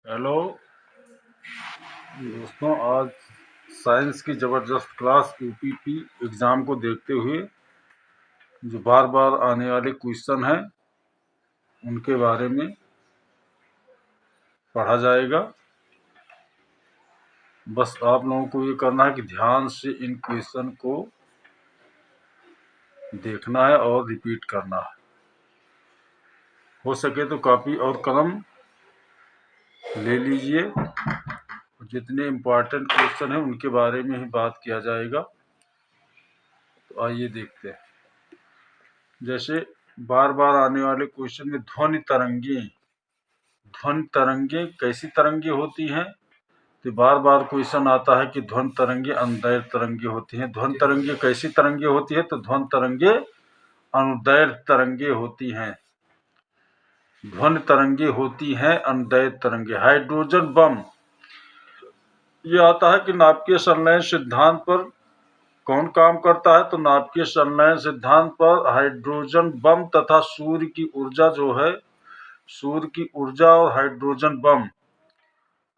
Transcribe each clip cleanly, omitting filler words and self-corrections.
Hello दोस्तों, आज science की ज़बरदस्त क्लास यूपीपी एग्ज़ाम को देखते हुए जो बार बार आने वाले क्वेश्चन हैं उनके बारे में पढ़ा जाएगा। बस आप लोगों को ये करना है कि ध्यान से इन क्वेश्चन को देखना है और रिपीट करना है। हो सके तो कॉपी और कलम ले लीजिए। जितने इम्पोर्टेंट क्वेश्चन हैं उनके बारे में ही बात किया जाएगा। तो आइए देखते हैं। जैसे बार बार आने वाले क्वेश्चन में ध्वनि तरंगे कैसी तरंगे होती हैं। तो बार बार क्वेश्चन आता है कि ध्वनि तरंगे अनुदैर्घ्य तरंगे होती हैं। ध्वनि तरंगे कैसी तरंगे होती है? तो ध्वनि तरंगे अनुदैर्घ्य तरंगे होती हैं। ध्वनि तरंगे होती हैं अनुदैर्घ्य तरंगे। हाइड्रोजन बम, ये आता है कि नाभिकीय संलयन सिद्धांत पर कौन काम करता है? तो नाभिकीय संलयन सिद्धांत पर हाइड्रोजन बम तथा सूर्य की ऊर्जा जो है, सूर्य की ऊर्जा और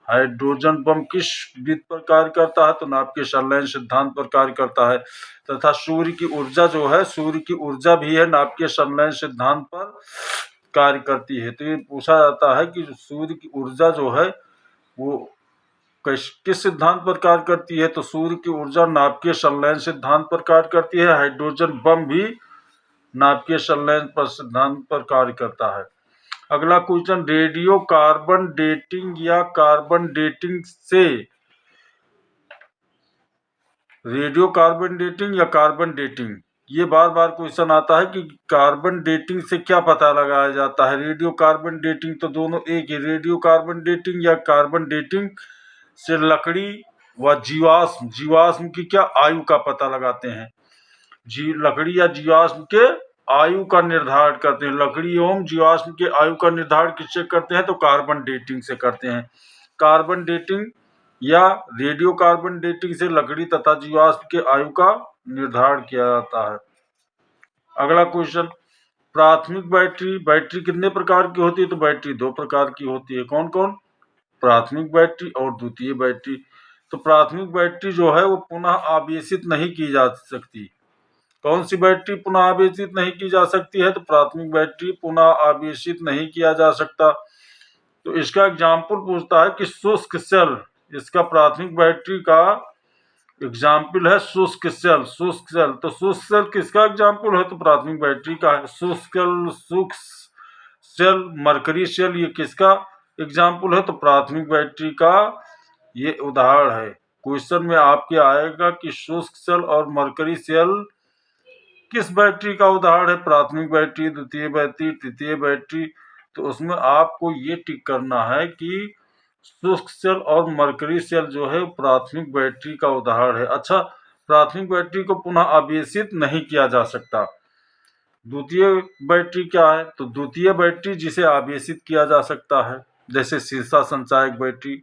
हाइड्रोजन बम किस विधि पर कार्य करता है? तो नाभिकीय संलयन सिद्धांत पर कार्य करता है। तथा सूर्य की ऊर्जा जो है, सूर्य की ऊर्जा भी है नाभिकीय संलयन सिद्धांत पर कार्य करती है। तो ये पूछा जाता है कि सूर्य की ऊर्जा जो है वो किस सिद्धांत पर कार्य करती है? तो सूर्य की ऊर्जा नाभिकीय संलयन सिद्धांत पर कार्य करती है। हाइड्रोजन बम भी नाभिकीय संलयन पर सिद्धांत पर कार्य करता है। अगला क्वेश्चन, रेडियो कार्बन डेटिंग या कार्बन डेटिंग ये बार बार क्वेश्चन आता है कि कार्बन डेटिंग से क्या पता लगाया जाता है। रेडियो कार्बन डेटिंग तो दोनों एक ही। रेडियो कार्बन डेटिंग या कार्बन डेटिंग से लकड़ी व जीवाश्म की क्या आयु का पता लगाते हैं। लकड़ी या जीवाश्म के आयु का निर्धारण करते हैं। लकड़ी एवं जीवाश्म के आयु का निर्धारण किससे करते हैं? तो कार्बन डेटिंग से करते हैं। कार्बन डेटिंग या रेडियो कार्बन डेटिंग से लकड़ी तथा जीवाश्म के आयु का निर्धारण किया जाता है। अगला क्वेश्चन, प्राथमिक बैटरी कितने प्रकार की होती है? तो बैटरी दो प्रकार की होती है। कौन कौन? प्राथमिक बैटरी और द्वितीय बैटरी। तो प्राथमिक बैटरी जो है वो पुनः आवेशित नहीं की जा सकती। कौन सी बैटरी पुनः आवेशित नहीं की जा सकती है? तो प्राथमिक बैटरी पुनः आवेशित नहीं किया जा सकता। तो इसका एग्जाम्पल पूछता है कि शुष्क सेल, इसका प्राथमिक बैटरी का एग्जाम्पल है शुष्क सेल। तो शुष्क सेल किसका एग्जाम्पल है? तो प्राथमिक बैटरी का है। शुष्क सेल, मरकरी सेल, ये किसका एग्जाम्पल है? तो प्राथमिक बैटरी का ये उदाहरण है। क्वेश्चन में आपके आएगा कि शुष्क सेल और मरकरी सेल किस बैटरी का उदाहरण है? प्राथमिक बैटरी, द्वितीय बैटरी, तृतीय बैटरी। तो उसमें आपको ये टिक करना है कि शुष्क सेल और मरकरी सेल जो है प्राथमिक बैटरी का उदाहरण है। अच्छा, प्राथमिक बैटरी को पुनः आवेशित नहीं किया जा सकता। द्वितीय बैटरी क्या है? तो द्वितीय बैटरी जिसे आवेशित किया जा सकता है, जैसे सीसा संचायक बैटरी।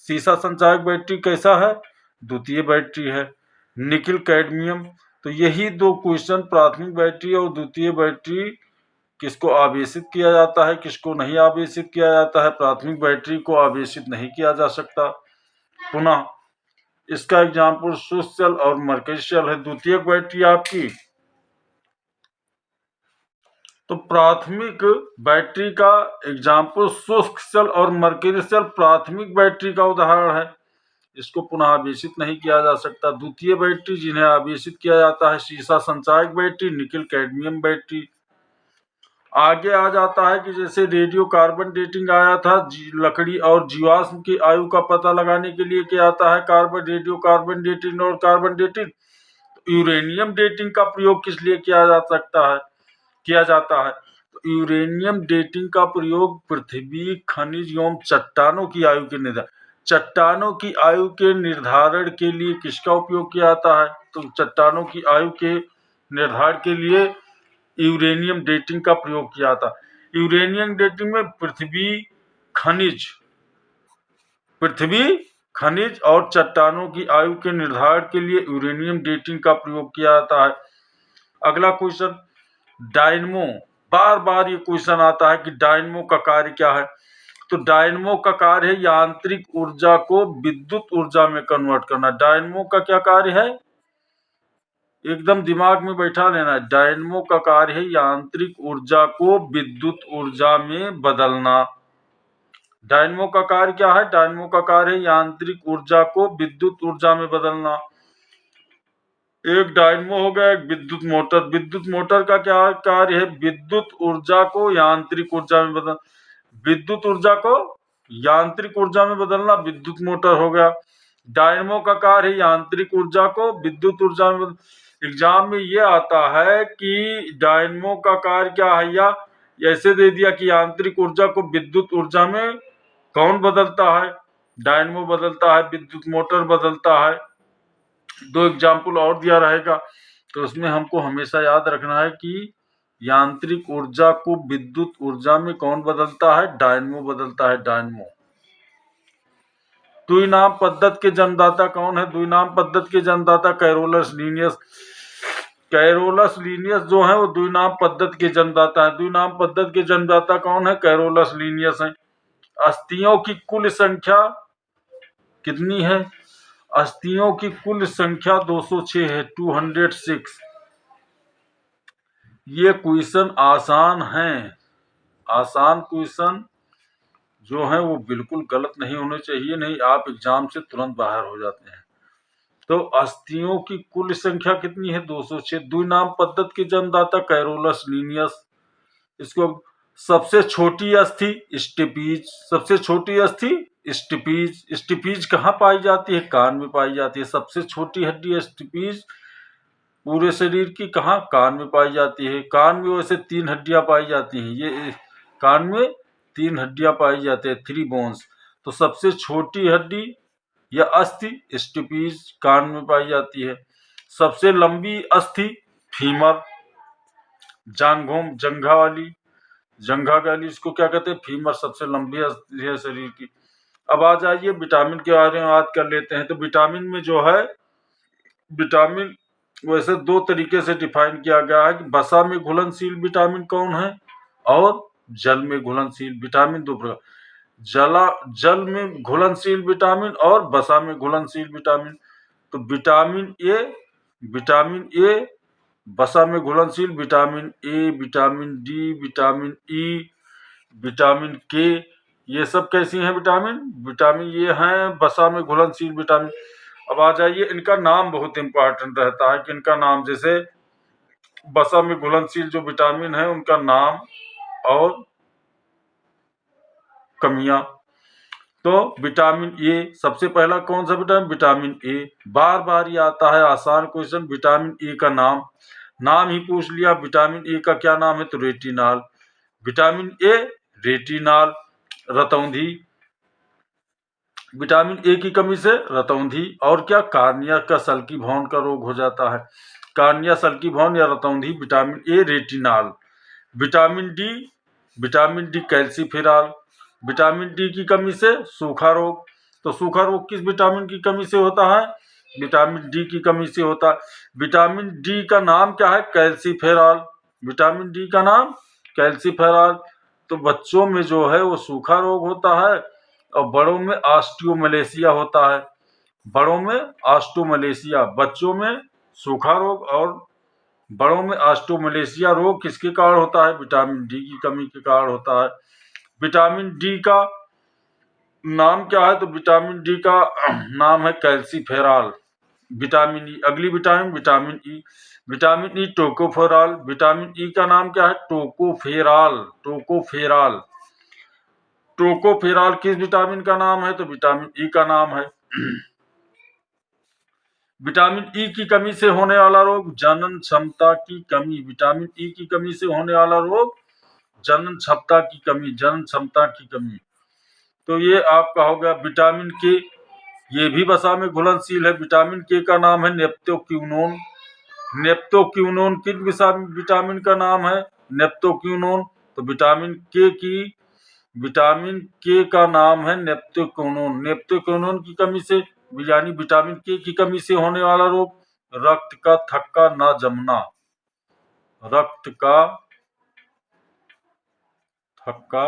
सीसा संचायक बैटरी कैसा है? द्वितीय बैटरी है। Nickel cadmium. तो यही दो क्वेश्चन, प्राथमिक बैटरी और द्वितीय बैटरी किसको आवेशित किया जाता है, किसको नहीं आवेशित किया जाता है। प्राथमिक बैटरी को आवेशित नहीं किया जा सकता। पुनः इसका एग्जाम्पल शुष्क सेल और मरकरी सेल है। द्वितीयक बैटरी आपकी, तो प्राथमिक बैटरी का एग्जाम्पल शुष्क सेल और मरकरी सेल प्राथमिक बैटरी का उदाहरण है। इसको पुनः आवेशित नहीं किया जा सकता। द्वितीय बैटरी जिन्हें आवेशित किया जाता है, सीसा संचायक बैटरी, निकिल कैडमियम बैटरी। आगे आ जाता है कि जैसे रेडियो कार्बन डेटिंग आया था, लकड़ी और जीवाश्म की आयु का पता लगाने के लिए क्या आता है? रेडियो कार्बन डेटिंग और कार्बन डेटिंग। यूरेनियम डेटिंग का प्रयोग किस लिए किया जाता है? तो यूरेनियम डेटिंग का प्रयोग पृथ्वी, खनिज एवं चट्टानों की आयु के निर्धारण के लिए किसका उपयोग किया जाता है? तो चट्टानों की आयु के निर्धारण के लिए यूरेनियम डेटिंग का प्रयोग किया था। यूरेनियम डेटिंग में पृथ्वी, खनिज और चट्टानों की आयु के निर्धारण के लिए यूरेनियम डेटिंग का प्रयोग किया जाता है। अगला क्वेश्चन, डायनमो। बार बार ये क्वेश्चन आता है कि डायनमो का कार्य क्या है। तो डायनमो का कार्य है यांत्रिक ऊर्जा को विद्युत ऊर्जा में कन्वर्ट करना। डायनमो का क्या कार्य है, एकदम दिमाग में बैठा लेना। डायनमो का कार्य है यांत्रिक ऊर्जा को विद्युत ऊर्जा में बदलना। डायनमो का कार्य क्या है, डायनमो का कार्य है यांत्रिक ऊर्जा को विद्युत ऊर्जा में बदलना। एक डायनमो हो गया, एक विद्युत मोटर। विद्युत मोटर का क्या कार्य है, विद्युत ऊर्जा को यांत्रिक ऊर्जा में बदलना। विद्युत ऊर्जा को यांत्रिक ऊर्जा में बदलना विद्युत मोटर हो गया। डायनमो का कार्य है यांत्रिक ऊर्जा को विद्युत ऊर्जा में एग्जाम में ये आता है कि डायनमो का कार्य क्या है, या ऐसे दे दिया कि यांत्रिक ऊर्जा को विद्युत ऊर्जा में कौन बदलता है, डायनमो बदलता है, विद्युत मोटर बदलता है। दो एग्जाम्पल और दिया रहेगा, तो उसमें हमको हमेशा याद रखना है कि यांत्रिक ऊर्जा को विद्युत ऊर्जा में कौन बदलता है, डायनमो बदलता है, डायनमो। द्विनाम पद्धति के जन्मदाता कौन है, द्विनाम पद्धति के जन्मदाता कैरोलस लीनियस। कैरोलस लीनियस जो है वो द्विनाम पद्धति के जन्मदाता है। द्विनाम पद्धति के जन्मदाता कौन है, कैरोलस लीनियस है। अस्थियों की कुल संख्या कितनी है, अस्थियों की कुल संख्या 206 है, 206। ये क्वेश्चन आसान है, आसान क्वेश्चन जो है वो बिल्कुल गलत नहीं होने चाहिए, नहीं आप एग्जाम से तुरंत बाहर हो जाते हैं। तो अस्थियों की कुल संख्या कितनी है, 206। द्विनाम पद्धति के जन्मदाता कैरोलस लीनियस। इसको सबसे छोटी अस्थि स्टिपीज, सबसे छोटी अस्थि स्टिपीज। स्टिपीज कहाँ पाई जाती है, कान में पाई जाती है। सबसे छोटी हड्डी स्टिपीज पूरे शरीर की कहाँ, कान में पाई जाती है। कान में वैसे 3 हड्डियां पाई जाती हैं, ये कान में 3 हड्डियां पाई जाती है, 3 बोन्स। तो सबसे छोटी हड्डी या अस्थि स्टिपीज कान में पाई जाती है। सबसे लंबी अस्थि फीमर, जांघों जंघा वाली, जंघा वाली इसको क्या कहते हैं, फीमर, सबसे लंबी अस्थि है शरीर की। अब आ जाइए विटामिन के बारे में बात कर लेते हैं। तो विटामिन में जो है, विटामिन वैसे 2 तरीके से डिफाइन किया गया है कि वसा में घुलनशील विटामिन कौन है और जल में घुलनशील विटामिन। 2 प्रकार, जल में घुलनशील विटामिन और वसा में घुलनशील विटामिन। तो विटामिन ए वसा में घुलनशील, vitamin A, vitamin D, vitamin E, vitamin के, ये सब कैसी हैं विटामिन, विटामिन ये हैं वसा में घुलनशील विटामिन। अब आ जाइए, इनका नाम बहुत इंपॉर्टेंट रहता है कि इनका नाम, जैसे वसा में घुलनशील जो विटामिन है उनका नाम और कमियां। तो विटामिन ए, सबसे पहला कौन सा विटामिन, विटामिन ए। बार बार ये आता है आसान क्वेश्चन, विटामिन ए का नाम ही पूछ लिया। विटामिन ए का क्या नाम है, तो रेटिनॉल। विटामिन ए रेटिनॉल, रतौंधी। विटामिन ए की कमी से रतौंधी और क्या, कार्निया का सल्की भवन का रोग हो जाता है, कार्निया सल्की भवन या रतौंधी। Vitamin A retinol. Vitamin D calciferol. Vitamin D की कमी से सूखा रोग। तो सूखा रोग किस विटामिन की कमी से होता है, विटामिन डी की कमी से होता है। विटामिन डी का नाम क्या है, कैल्सीफेरॉल। विटामिन डी का नाम कैल्सीफेरॉल। तो बच्चों में जो है वो सूखा रोग होता है और बड़ों में ऑस्टियोमलेशिया होता है। बड़ों में ऑस्टियोमलेशिया, बच्चों में सूखा रोग और बड़ों में ऑस्टियोमलेशिया रोग किसके कारण होता है, विटामिन डी की कमी के कारण होता है। विटामिन डी का नाम क्या है, तो विटामिन डी का नाम है कैल्सीफेरॉल। विटामिन ई, अगली vitamin, vitamin E. Vitamin E tocopherol. Vitamin E का नाम क्या है, टोकोफेरॉल। टोकोफेरॉल, टोकोफेरॉल किस विटामिन का नाम है, तो विटामिन ई का नाम है। विटामिन ई की कमी से होने वाला रोग, जनन क्षमता की कमी। विटामिन ई की कमी से होने वाला रोग, जनन क्षमता की कमी, जनन क्षमता की कमी। तो ये आपका हो गया विटामिन के, ये भी वसा में घुलनशील है। विटामिन के का नाम है नेप्टोक्यूनोन। नेप्टोक्यूनोन किस विटामिन का नाम है, नेप्टोक्यूनोन। तो विटामिन के का नाम है नेप्टोक्यूनोन। नेप्टोक्यूनोन की कमी से, यानी विटामिन के की कमी से होने वाला रोग, रक्त का थक्का ना जमना। रक्त का थक्का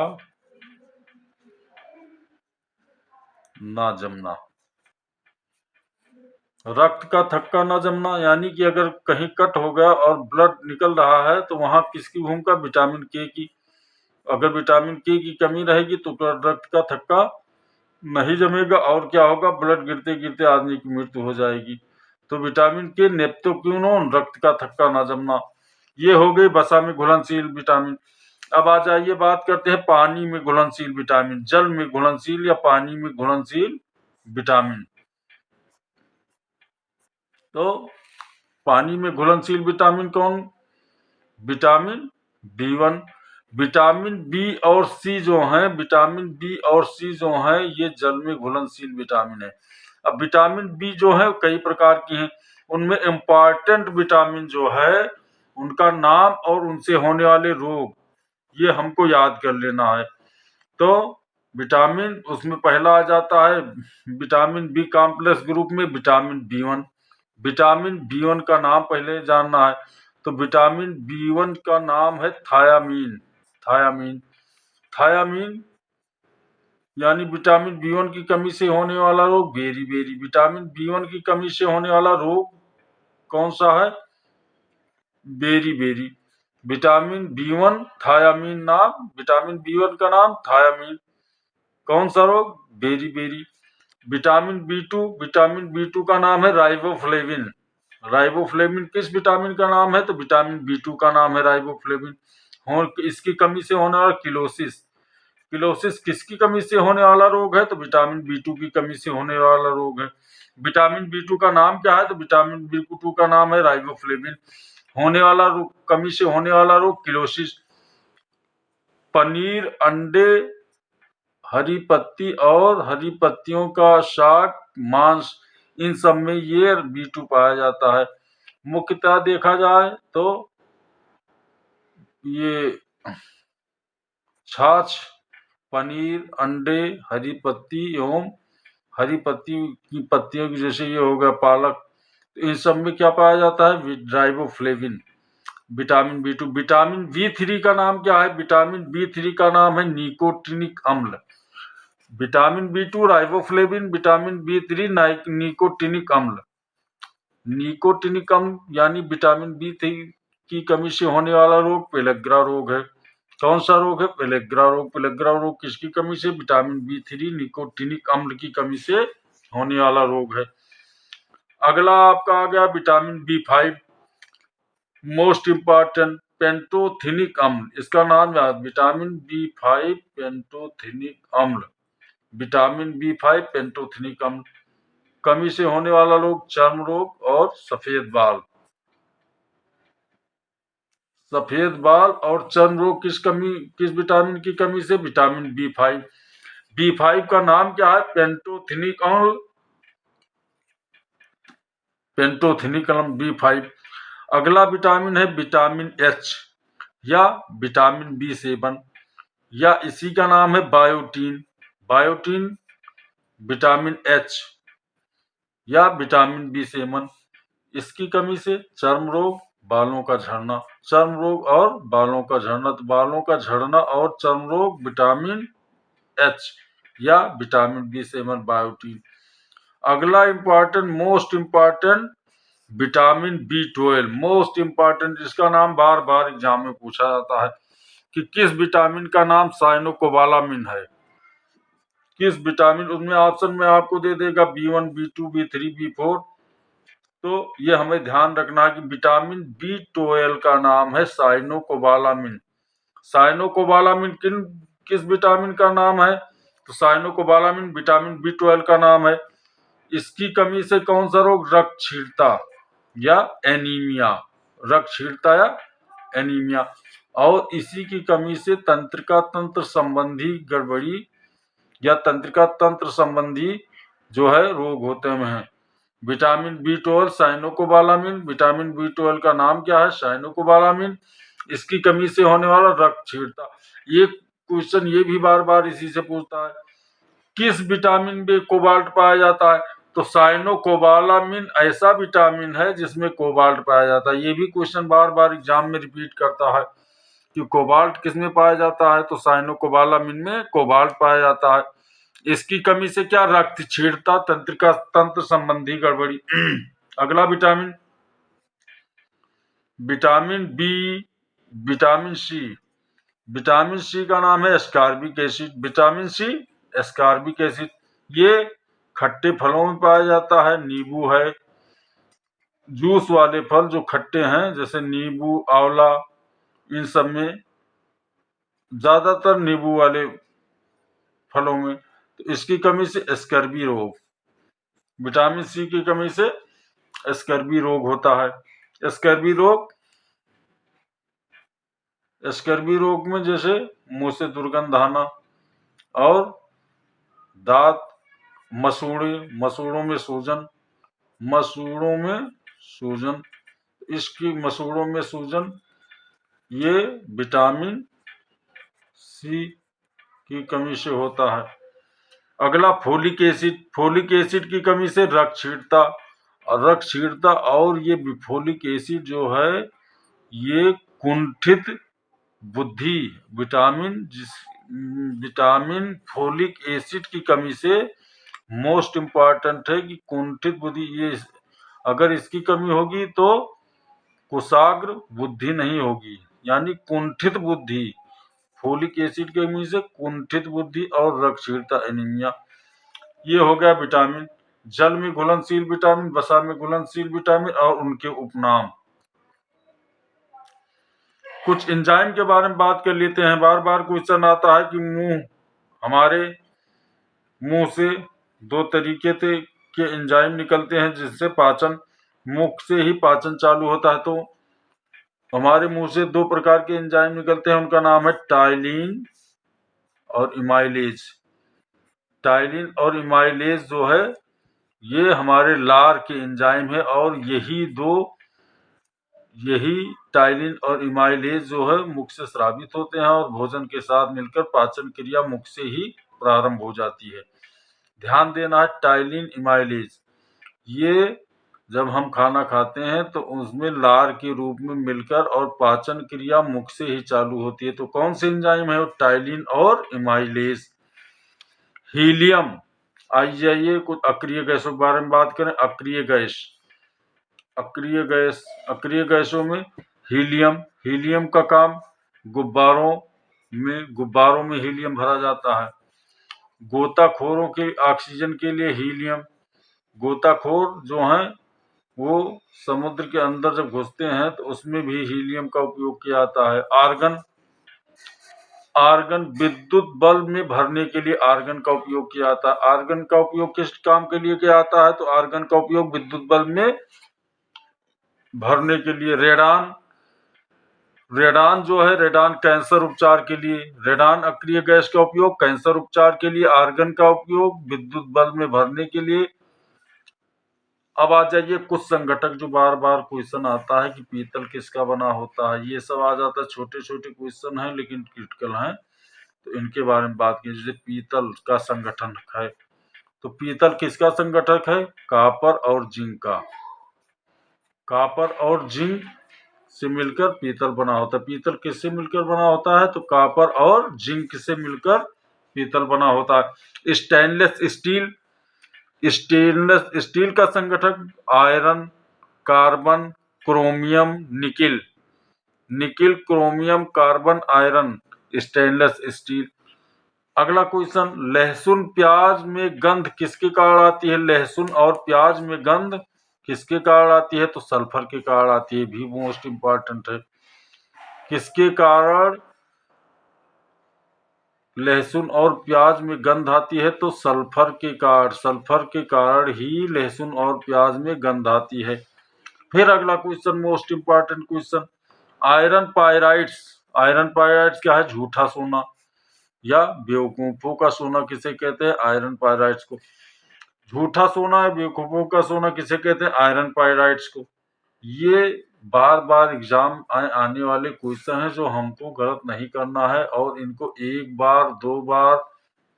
ना जमना। रक्त का थक्का ना जमना यानी कि अगर कहीं कट हो गया और ब्लड निकल रहा है तो वहां किसकी भूमिका? विटामिन के की। अगर विटामिन के की कमी रहेगी तो रक्त का थक्का नहीं जमेगा और क्या होगा? ब्लड गिरते गिरते आदमी की मृत्यु हो जाएगी। तो विटामिन के नेप्टोक्विनोन, रक्त का थक्का ना जमना। ये हो गई वसा में घुलनशील विटामिन। अब आ जाइए बात करते हैं पानी में घुलनशील विटामिन, जल में घुलनशील या पानी में घुलनशील विटामिन। तो पानी में घुलनशील विटामिन कौन? Vitamin B1। विटामिन बी और सी जो है, विटामिन बी और सी जो है ये जल में घुलनशील विटामिन है। अब विटामिन बी जो है कई प्रकार की हैं, उनमें इम्पॉर्टेंट विटामिन जो है उनका नाम और उनसे होने वाले रोग ये हमको याद कर लेना है। तो विटामिन उसमें पहला आ जाता है विटामिन बी कॉम्प्लेक्स ग्रुप में विटामिन B1। विटामिन B1 का नाम पहले जानना है। तो विटामिन B1 का नाम है थायामीन। थायामीन थायामीन यानी विटामिन B1 की कमी से होने वाला रोग बेरी। विटामिन B1 की कमी से होने वाला रोग कौन सा है? बेरी। विटामिन B1 थायामीन नाम, विटामिन B1 का नाम थायामीन। कौन सा रोग? बेरी। विटामिन B2 का नाम है राइबोफ्लेविन। राइबोफ्लेविन किस विटामिन का नाम है? तो विटामिन B2 का नाम है राइबोफ्लेविन। इसकी कमी से होने वाला किलोसिस। किलोसिस किसकी कमी से होने वाला रोग है? तो विटामिन B2 की कमी से होने वाला रोग है। विटामिन B2 का नाम क्या है? तो विटामिन B2 का नाम है राइबोफ्लेविन। होने वाला कमी से होने वाला रोग किलोसिस। पनीर, अंडे, हरी पत्ती और हरी पत्तियों का साग, मांस, इन सब में ये B2 पाया जाता है। मुख्यतः देखा जाए तो ये छाछ, पनीर, अंडे, हरी पत्ती एवं हरी पत्ती की पत्तियों की, जैसे ये हो गया पालक, इन सब में क्या पाया जाता है? Riboflavin. Vitamin B2। Vitamin B3 का नाम क्या है? विटामिन B3 का नाम है निकोटिनिक अम्ल। Vitamin B2 riboflavin, vitamin B3 nicotinic अम्ल। निकोटिनिक अम्ल यानी विटामिन B3 की कमी से होने वाला रोग पेलेग्रा रोग है। कौन सा रोग है? पेलेग्रा रोग। पेलेग्रा रोग किसकी कमी से? विटामिन B3 निकोटिनिक अम्ल की कमी से होने वाला रोग है। अगला आपका आ गया vitamin B5, most important, pantothenic अम्ल। इसका नाम है विटामिन B5 पेंटोथेनिक अम्ल। विटामिन B5 पेंटोथेनिक अम्ल। कमी से होने वाला रोग चर्म रोग और सफेद बाल। सफेद बाल और चर्म रोग किस विटामिन की कमी से? Vitamin B5। B5 का नाम क्या है? पेंटोथेनिक अम्ल। पेंटोथेनिक अम्ल B5। अगला विटामिन है विटामिन H या विटामिन B7 या इसी का नाम है बायोटीन। बायोटीन, विटामिन H या विटामिन B7। इसकी कमी से चर्म रोग, बालों का झड़ना। चर्म रोग और बालों का झड़ना, तो बालों का झड़ना और चर्म रोग विटामिन H या विटामिन B7 बायोटीन। अगला important, most important, vitamin B12। Most important, इसका नाम बार बार एग्जाम में पूछा जाता है कि किस विटामिन का नाम साइनोकोबालामिन है। किस विटामिन? उसमें ऑप्शन में आपको दे देगा B1, B2, B3, B4। तो ये हमें ध्यान रखना है कि विटामिन B12 का नाम है साइनोकोबालामिन। साइनोकोबालामिन किस विटामिन का नाम है? तो साइनोकोबालामिन विटामिन B12 का नाम है। इसकी कमी से कौन सा रोग? रक्तक्षीणता या एनीमिया। रक्तक्षीणता या एनीमिया। और इसी की कमी से तंत्रिका तंत्र संबंधी गड़बड़ी या तंत्रिका तंत्र संबंधी जो है रोग होते हैं। Vitamin B12 cyanocobalamin. Vitamin B12 का नाम क्या है? साइनोकोबालामिन। इसकी कमी से होने वाला रक्तक्षीणता। ये क्वेश्चन ये भी बार बार इसी से पूछता है किस विटामिन में कोबाल्ट पाया जाता है? तो साइनोकोबालामिन ऐसा विटामिन है जिसमें कोबाल्ट पाया जाता है। ये भी क्वेश्चन बार बार एग्जाम में रिपीट करता है कि कोबाल्ट किस में पाया जाता है? तो साइनोकोबालामिन में कोबाल्ट पाया जाता है। इसकी कमी से क्या, रक्तक्षीणता, तंत्रिका तंत्र संबंधी गड़बड़ी। अगला vitamin, vitamin B, vitamin C. Vitamin C का नाम है ascorbic acid. Vitamin C, ascorbic acid, ये खट्टे फलों में पाया जाता है। नींबू है, जूस वाले फल जो खट्टे हैं जैसे नींबू, आंवला, इन सब में, ज्यादातर नींबू वाले फलों में। तो इसकी कमी से स्कर्वी रोग, विटामिन सी की कमी से स्कर्वी रोग होता है। स्कर्वी रोग, स्कर्वी रोग में जैसे मुंह से दुर्गंध आना और दांत, मसूड़ों में सूजन, मसूड़ों में सूजन, इसकी मसूड़ों में सूजन, ये विटामिन सी की कमी से होता है। अगला फोलिक एसिड। फोलिक एसिड की कमी से रक्तक्षीणता, और ये फोलिक एसिड जो है ये कुंठित बुद्धि, विटामिन फोलिक एसिड की कमी से मोस्ट इम्पॉर्टेंट है कि कुंठित बुद्धि, ये अगर इसकी कमी होगी तो कुशाग्र बुद्धि नहीं होगी, यानी कुंठित बुद्धि। फोलिक एसिड की कमी से कुंठित बुद्धि और रक्तक्षीणता, एनीमिया। ये हो गया विटामिन। जल में घुलनशील विटामिन, वसा में घुलनशील विटामिन और उनके उपनाम। कुछ एंजाइम के बारे में बात कर लेते हैं। बार बार क्वेश्चन आता है कि हमारे मुंह से दो तरीके के एंजाइम निकलते हैं जिससे पाचन, मुख से ही पाचन चालू होता है। तो हमारे मुंह से दो प्रकार के एंजाइम निकलते हैं, उनका नाम है टाइलिन और इमाइलेज। टाइलिन और इमाइलेज जो है ये हमारे लार के एंजाइम है, और यही टाइलिन और इमाइलेज जो है मुख से स्रावित होते हैं और भोजन के साथ मिलकर पाचन क्रिया मुख से ही प्रारंभ हो जाती है। ध्यान देना है, टाइलिन, इमाइलेज, ये जब हम खाना खाते हैं तो उसमें लार के रूप में मिलकर और पाचन क्रिया मुख से ही चालू होती है। तो कौन से एंजाइम है वो, टाइलिन और इमाइलेज। हीलियम, आइए कुछ अक्रिय गैसों के बारे में बात करें। अक्रिय गैसों में हीलियम का काम, गुब्बारों में हीलियम भरा जाता है। गोताखोरों के ऑक्सीजन के लिए हीलियम, गोताखोर जो हैं वो समुद्र के अंदर जब घुसते हैं तो उसमें भी हीलियम का उपयोग किया जाता है। आर्गन, विद्युत बल्ब में भरने के लिए आर्गन का उपयोग किया जाता है। आर्गन का उपयोग किस काम के लिए किया जाता है, तो आर्गन का उपयोग विद्युत बल्ब में भरने के लिए। रेडान जो है, रेडान कैंसर उपचार के लिए। रेडान अक्रिय गैस का उपयोग कैंसर उपचार के लिए, आर्गन का उपयोग विद्युत बल्ब में भरने के लिए। अब आ जाइए कुछ संघटक जो बार बार क्वेश्चन आता है कि पीतल किसका बना होता है। ये सब आ जाता है, छोटे छोटे क्वेश्चन हैं लेकिन क्रिटिकल हैं, तो इनके बारे में बात की। जैसे पीतल का संगठन है, तो पीतल किसका संगठक है, कॉपर और जिंक का। कॉपर और जिंक से मिलकर पीतल बना होता है। पीतल किससे मिलकर बना होता है, तो कॉपर और जिंक से मिलकर पीतल बना होता है। स्टेनलेस स्टील का संगठक iron, carbon, chromium, nickel, chromium, carbon, iron, stainless steel. अगला क्वेश्चन, लहसुन प्याज में गंध किसके कारण आती है। लहसुन और प्याज में गंध किसके कारण आती है, तो सल्फर के कारण आती है, भी मोस्ट इंपॉर्टेंट है। किसके कारण लहसुन और प्याज में गंध आती है, तो सल्फर के कारण ही लहसुन और प्याज में गंध आती है। फिर अगला question, most important question, iron pyrites क्या है, झूठा सोना या बेवकूफों का सोना किसे कहते हैं, आयरन पायराइड्स को। झूठा सोना या बेवकूफों का सोना किसे कहते हैं, आयरन पायराइड्स को। ये बार बार एग्जाम आने वाले क्वेश्चन है जो हमको गलत नहीं करना है, और इनको एक बार, दो बार,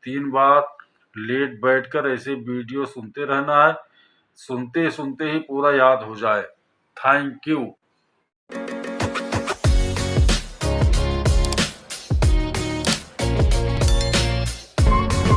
3 बार लेट बैठकर ऐसे वीडियो सुनते रहना है, सुनते सुनते ही पूरा याद हो जाए। Thank you.